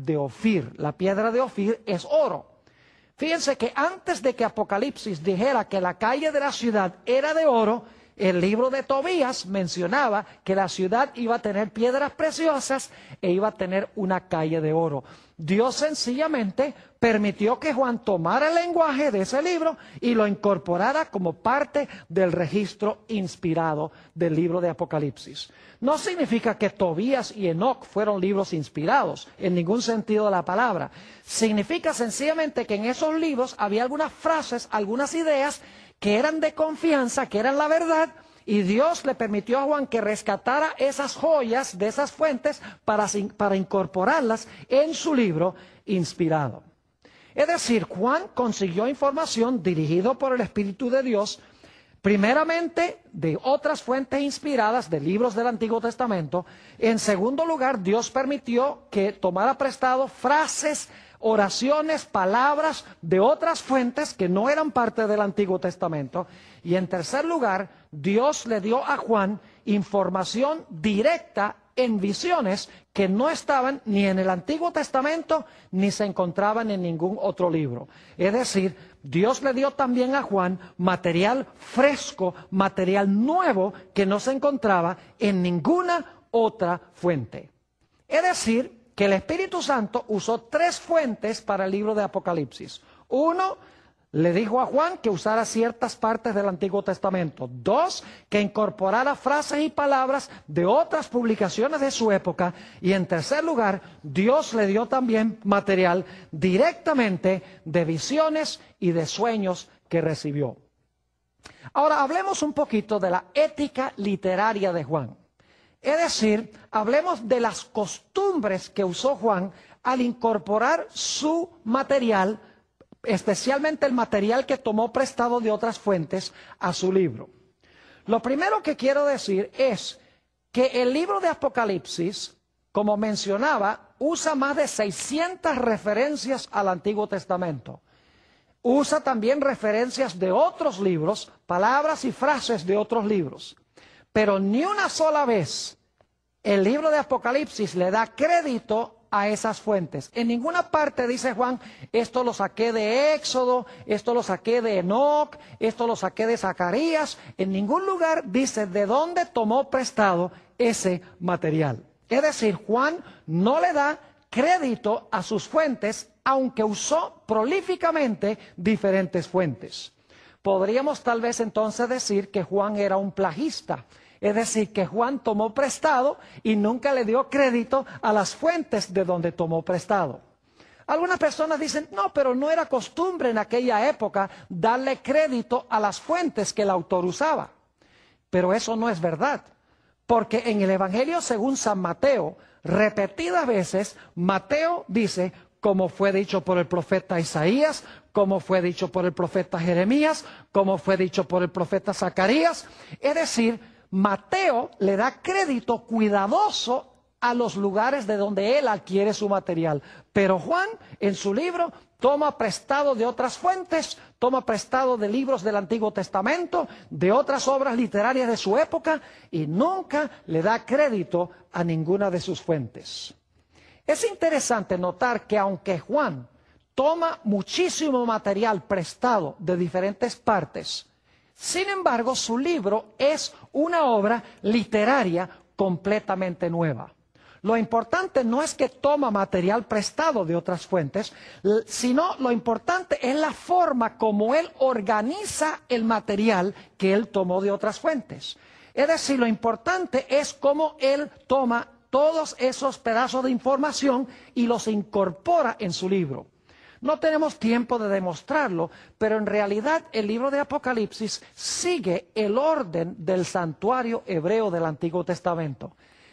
de Ofir. La piedra de Ofir es oro. Fíjense que antes de que Apocalipsis dijera que la calle de la ciudad era de oro, el libro de Tobías mencionaba que la ciudad iba a tener piedras preciosas e iba a tener una calle de oro. Dios sencillamente permitió que Juan tomara el lenguaje de ese libro y lo incorporara como parte del registro inspirado del libro de Apocalipsis. No significa que Tobías y Enoc fueron libros inspirados, en ningún sentido de la palabra. Significa sencillamente que en esos libros había algunas frases, algunas ideas que eran de confianza, que eran la verdad, y Dios le permitió a Juan que rescatara esas joyas de esas fuentes para incorporarlas en su libro inspirado. Es decir, Juan consiguió información dirigido por el Espíritu de Dios, primeramente de otras fuentes inspiradas de libros del Antiguo Testamento. En segundo lugar, Dios permitió que tomara prestado frases, oraciones, palabras de otras fuentes que no eran parte del Antiguo Testamento. Y en tercer lugar, Dios le dio a Juan información directa en visiones que no estaban ni en el Antiguo Testamento ni se encontraban en ningún otro libro. Es decir, Dios le dio también a Juan material fresco, material nuevo que no se encontraba en ninguna otra fuente. Es decir, que el Espíritu Santo usó tres fuentes para el libro de Apocalipsis. Uno, le dijo a Juan que usara ciertas partes del Antiguo Testamento. Dos, que incorporara frases y palabras de otras publicaciones de su época. Y en tercer lugar, Dios le dio también material directamente de visiones y de sueños que recibió. Ahora, hablemos un poquito de la ética literaria de Juan. Es decir, hablemos de las costumbres que usó Juan al incorporar su material, especialmente el material que tomó prestado de otras fuentes, a su libro. Lo primero que quiero decir es que el libro de Apocalipsis, como mencionaba, usa más de 600 referencias al Antiguo Testamento. Usa también referencias de otros libros, palabras y frases de otros libros. Pero ni una sola vez el libro de Apocalipsis le da crédito a esas fuentes. En ninguna parte dice Juan, esto lo saqué de Éxodo, esto lo saqué de Enoc, esto lo saqué de Zacarías. En ningún lugar dice de dónde tomó prestado ese material. Es decir, Juan no le da crédito a sus fuentes, aunque usó prolíficamente diferentes fuentes. Podríamos tal vez entonces decir que Juan era un plagista. Es decir, que Juan tomó prestado y nunca le dio crédito a las fuentes de donde tomó prestado. Algunas personas dicen, no, pero no era costumbre en aquella época darle crédito a las fuentes que el autor usaba. Pero eso no es verdad, porque en el Evangelio según San Mateo, repetidas veces, Mateo dice, como fue dicho por el profeta Isaías, como fue dicho por el profeta Jeremías, como fue dicho por el profeta Zacarías. Es decir, Mateo le da crédito cuidadoso a los lugares de donde él adquiere su material. Pero Juan, en su libro, toma prestado de otras fuentes, toma prestado de libros del Antiguo Testamento, de otras obras literarias de su época, y nunca le da crédito a ninguna de sus fuentes. Es interesante notar que aunque Juan toma muchísimo material prestado de diferentes partes, sin embargo, su libro es una obra literaria completamente nueva. Lo importante no es que toma material prestado de otras fuentes, sino lo importante es la forma como él organiza el material que él tomó de otras fuentes. Es decir, lo importante es cómo él toma todos esos pedazos de información y los incorpora en su libro. No tenemos tiempo de demostrarlo, pero en realidad el libro de Apocalipsis sigue el orden del santuario hebreo del Antiguo Testamento.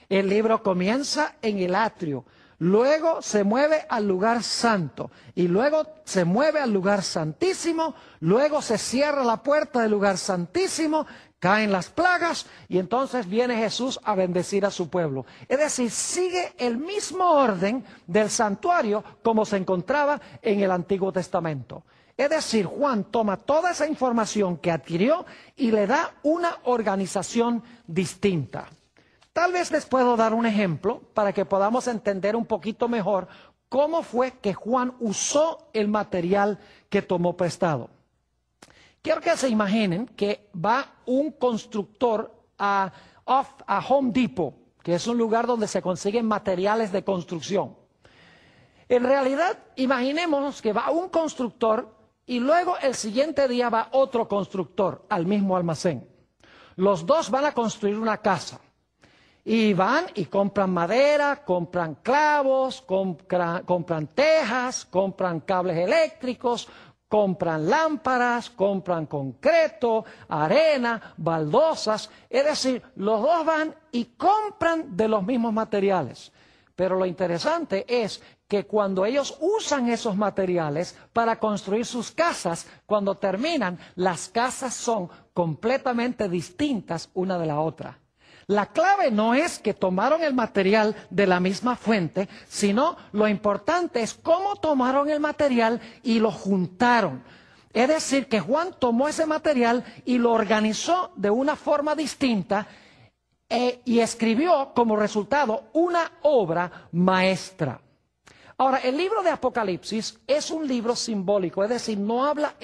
El libro comienza en el atrio, luego se mueve al lugar santo y luego se mueve al lugar santísimo, luego se cierra la puerta del lugar santísimo, caen las plagas y entonces viene Jesús a bendecir a su pueblo. Es decir, sigue el mismo orden del santuario como se encontraba en el Antiguo Testamento. Es decir, Juan toma toda esa información que adquirió y le da una organización distinta. Tal vez les puedo dar un ejemplo para que podamos entender un poquito mejor cómo fue que Juan usó el material que tomó prestado. Quiero que se imaginen que va un constructor a Home Depot, que es un lugar donde se consiguen materiales de construcción. En realidad, imaginemos que va un constructor y luego el siguiente día va otro constructor al mismo almacén. Los dos van a construir una casa. Y van y compran madera, compran clavos, compran tejas, compran cables eléctricos, compran lámparas, compran concreto, arena, baldosas. Es decir, los dos van y compran de los mismos materiales. Pero lo interesante es que cuando ellos usan esos materiales para construir sus casas, cuando terminan, las casas son completamente distintas una de la otra. La clave no es que tomaron el material de la misma fuente, sino lo importante es cómo tomaron el material y lo juntaron. Es decir, que Juan tomó ese material y lo organizó de una forma distinta y escribió como resultado una obra maestra. Ahora, el libro de Apocalipsis es un libro simbólico, es decir, no habla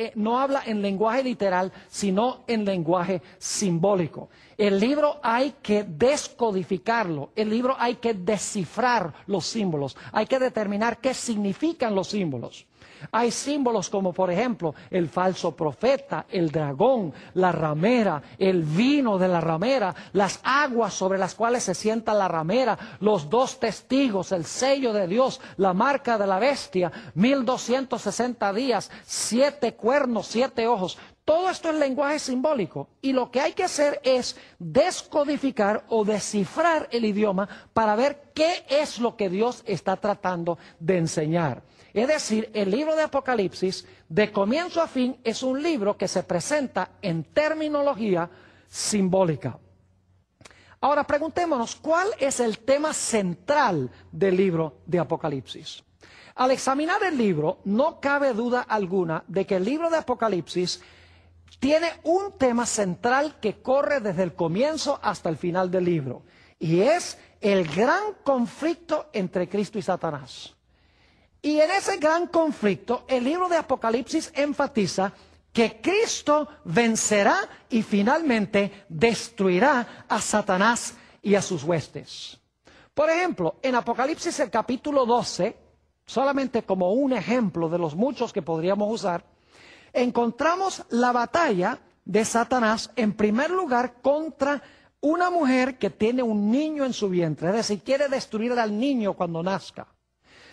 en lenguaje literal, sino en lenguaje simbólico. El libro hay que descodificarlo, el libro hay que descifrar los símbolos, hay que determinar qué significan los símbolos. Hay símbolos como, por ejemplo, el falso profeta, el dragón, la ramera, el vino de la ramera, las aguas sobre las cuales se sienta la ramera, los dos testigos, el sello de Dios, la marca de la bestia, 1260 días, 7 cuernos, 7 ojos. Todo esto es lenguaje simbólico y lo que hay que hacer es descodificar o descifrar el idioma para ver qué es lo que Dios está tratando de enseñar. Es decir, el libro de Apocalipsis, de comienzo a fin, es un libro que se presenta en terminología simbólica. Ahora preguntémonos, ¿cuál es el tema central del libro de Apocalipsis? Al examinar el libro, no cabe duda alguna de que el libro de Apocalipsis tiene un tema central que corre desde el comienzo hasta el final del libro, y es el gran conflicto entre Cristo y Satanás. Y en ese gran conflicto, el libro de Apocalipsis enfatiza que Cristo vencerá y finalmente destruirá a Satanás y a sus huestes. Por ejemplo, en Apocalipsis el capítulo 12, solamente como un ejemplo de los muchos que podríamos usar, encontramos la batalla de Satanás en primer lugar contra una mujer que tiene un niño en su vientre, es decir, quiere destruir al niño cuando nazca.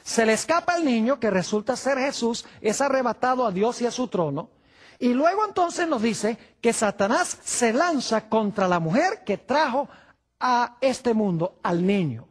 Se le escapa el niño, que resulta ser Jesús, es arrebatado a Dios y a su trono. Y luego entonces nos dice que Satanás se lanza contra la mujer que trajo a este mundo, al niño.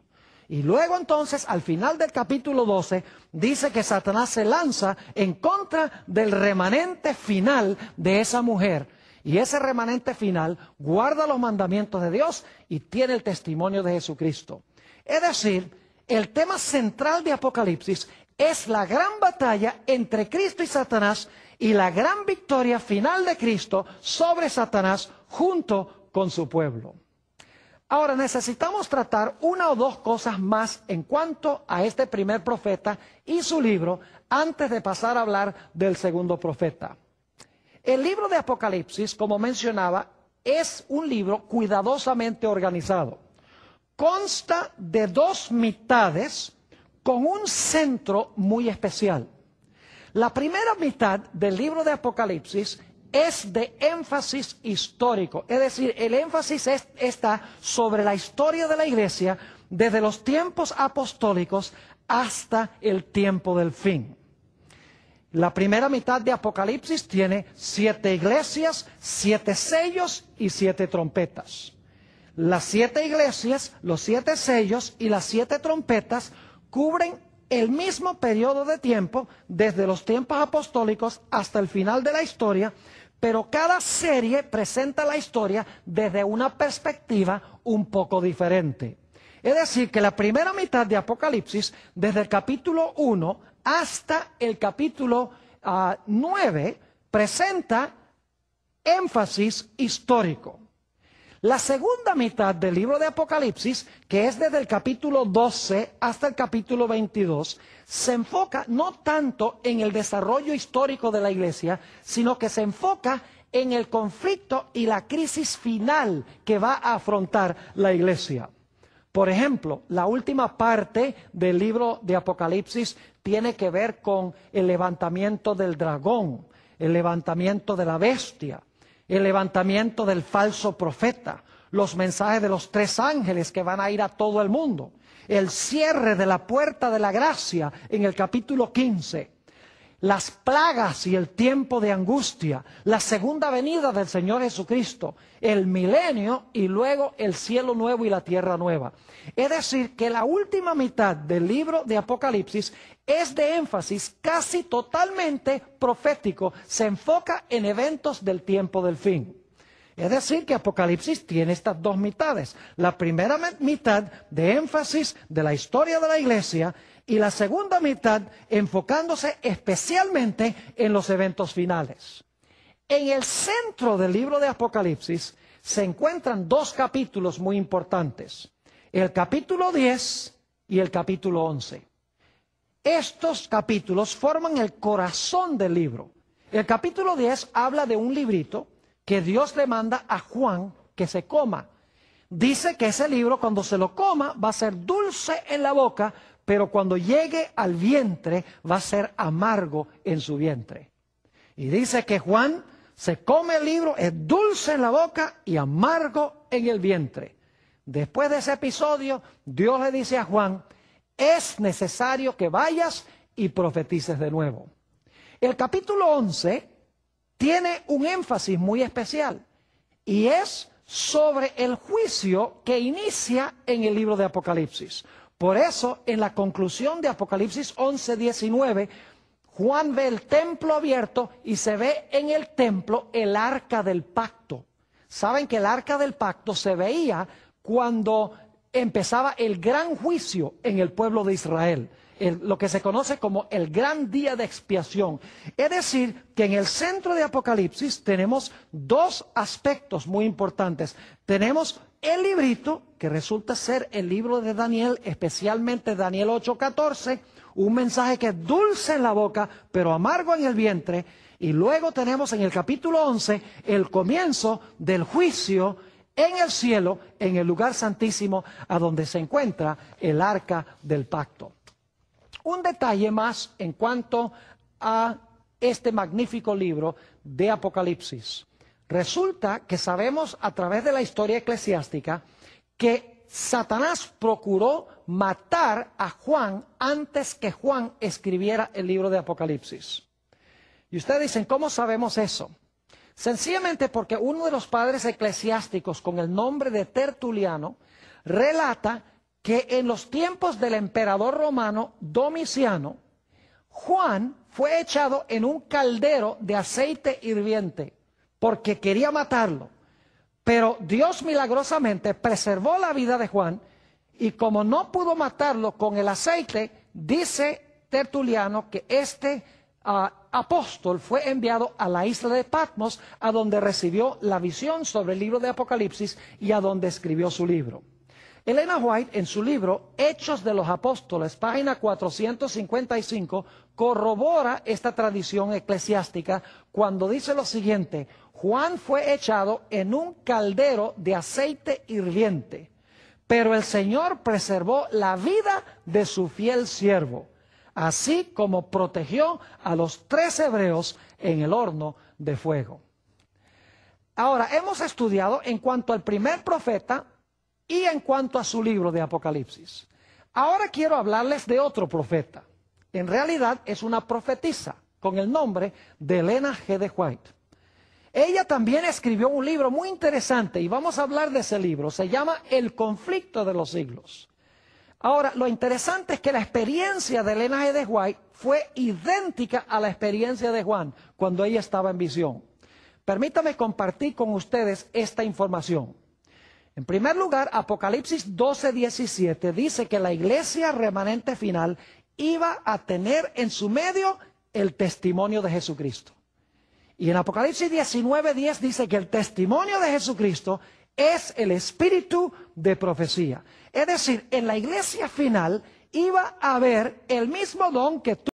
Y luego entonces, al final del capítulo 12, dice que Satanás se lanza en contra del remanente final de esa mujer. Y ese remanente final guarda los mandamientos de Dios y tiene el testimonio de Jesucristo. Es decir, el tema central de Apocalipsis es la gran batalla entre Cristo y Satanás y la gran victoria final de Cristo sobre Satanás junto con su pueblo. Ahora necesitamos tratar una o dos cosas más en cuanto a este primer profeta y su libro antes de pasar a hablar del segundo profeta. El libro de Apocalipsis, como mencionaba, es un libro cuidadosamente organizado. Consta de 2 mitades con un centro muy especial. La primera mitad del libro de Apocalipsis es de énfasis histórico, es decir, el énfasis está sobre la historia de la iglesia desde los tiempos apostólicos hasta el tiempo del fin. La primera mitad de Apocalipsis tiene 7 iglesias, 7 sellos y 7 trompetas. Las 7 iglesias, los 7 sellos y las 7 trompetas cubren el mismo periodo de tiempo desde los tiempos apostólicos hasta el final de la historia, pero cada serie presenta la historia desde una perspectiva un poco diferente. Es decir, que la primera mitad de Apocalipsis, desde el capítulo 1 hasta el capítulo 9, presenta énfasis histórico. La segunda mitad del libro de Apocalipsis, que es desde el capítulo 12 hasta el capítulo 22, se enfoca no tanto en el desarrollo histórico de la iglesia, sino que se enfoca en el conflicto y la crisis final que va a afrontar la iglesia. Por ejemplo, la última parte del libro de Apocalipsis tiene que ver con el levantamiento del dragón, el levantamiento de la bestia, el levantamiento del falso profeta, los mensajes de los 3 ángeles que van a ir a todo el mundo, el cierre de la puerta de la gracia en el capítulo 15, las plagas y el tiempo de angustia, la segunda venida del Señor Jesucristo, el milenio y luego el cielo nuevo y la tierra nueva. Es decir, que la última mitad del libro de Apocalipsis es de énfasis casi totalmente profético, se enfoca en eventos del tiempo del fin. Es decir, que Apocalipsis tiene estas 2 mitades. La primera mitad de énfasis de la historia de la iglesia y la segunda mitad enfocándose especialmente en los eventos finales. En el centro del libro de Apocalipsis se encuentran 2 capítulos muy importantes, el capítulo 10 y el capítulo 11. Estos capítulos forman el corazón del libro. El capítulo 10 habla de un librito que Dios le manda a Juan que se coma. Dice que ese libro cuando se lo coma va a ser dulce en la boca, pero cuando llegue al vientre va a ser amargo en su vientre. Y dice que Juan se come el libro, es dulce en la boca y amargo en el vientre. Después de ese episodio, Dios le dice a Juan, es necesario que vayas y profetices de nuevo. El capítulo 11 tiene un énfasis muy especial y es sobre el juicio que inicia en el libro de Apocalipsis. Por eso, en la conclusión de Apocalipsis 11:19, Juan ve el templo abierto y se ve en el templo el arca del pacto. Saben que el arca del pacto se veía cuando empezaba el gran juicio en el pueblo de Israel, lo que se conoce como el gran día de expiación. Es decir, que en el centro de Apocalipsis tenemos 2 aspectos muy importantes. Tenemos el librito, que resulta ser el libro de Daniel, especialmente Daniel 8:14, un mensaje que es dulce en la boca, pero amargo en el vientre. Y luego tenemos en el capítulo 11 el comienzo del juicio en el cielo, en el lugar santísimo, a donde se encuentra el arca del pacto. Un detalle más en cuanto a este magnífico libro de Apocalipsis. Resulta que sabemos a través de la historia eclesiástica que Satanás procuró matar a Juan antes que Juan escribiera el libro de Apocalipsis. Y ustedes dicen, ¿cómo sabemos eso? Sencillamente porque uno de los padres eclesiásticos con el nombre de Tertuliano relata que en los tiempos del emperador romano Domiciano, Juan fue echado en un caldero de aceite hirviente porque quería matarlo. Pero Dios milagrosamente preservó la vida de Juan y como no pudo matarlo con el aceite, dice Tertuliano que este apóstol fue enviado a la isla de Patmos, a donde recibió la visión sobre el libro de Apocalipsis y a donde escribió su libro. Elena White, en su libro Hechos de los Apóstoles, página 455, corrobora esta tradición eclesiástica cuando dice lo siguiente: Juan fue echado en un caldero de aceite hirviente, pero el Señor preservó la vida de su fiel siervo, así como protegió a los 3 hebreos en el horno de fuego. Ahora, hemos estudiado en cuanto al primer profeta y en cuanto a su libro de Apocalipsis. Ahora quiero hablarles de otro profeta. En realidad es una profetisa con el nombre de Elena G. de White. Ella también escribió un libro muy interesante y vamos a hablar de ese libro. Se llama El conflicto de los siglos. Ahora, lo interesante es que la experiencia de Elena G. de White fue idéntica a la experiencia de Juan cuando ella estaba en visión. Permítame compartir con ustedes esta información. En primer lugar, Apocalipsis 12:17 dice que la iglesia remanente final iba a tener en su medio el testimonio de Jesucristo. Y en Apocalipsis 19:10 dice que el testimonio de Jesucristo es el espíritu de profecía. Es decir, en la iglesia final iba a haber el mismo don que